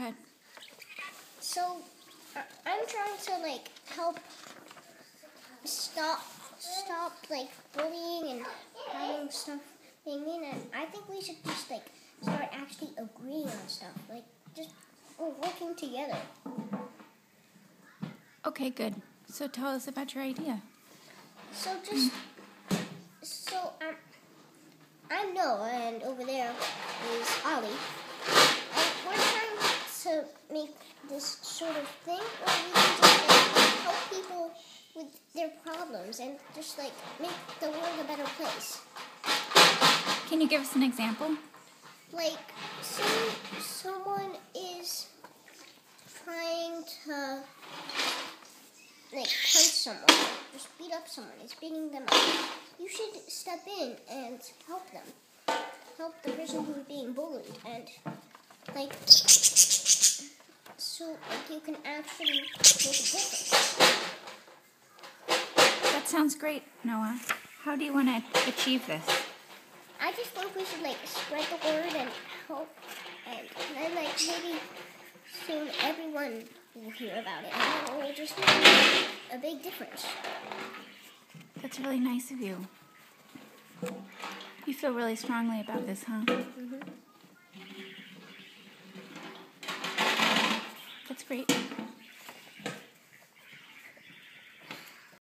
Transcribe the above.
ahead. So, I'm trying to like help stop like bullying and having stuff being mean, and I think we should just like start actually agreeing on stuff, like just working together. Okay, good. So tell us about your idea. I'm Noah, and over there is Ollie. And we're trying to make this sort of thing where we can just like help people with their problems and just like make the world a better place. Can you give us an example? Like, someone is trying to like punch someone, just beat up someone, is beating them up. You should step in and help them. Help the person who is being bullied, and like so like you can actually make a difference. That sounds great, Noah. How do you want to achieve this? I just think we should like spread the word and help, and then like maybe soon everyone will hear about it, and it will just make a big difference. That's really nice of you. You feel really strongly about this, huh? Mm-hmm. That's great.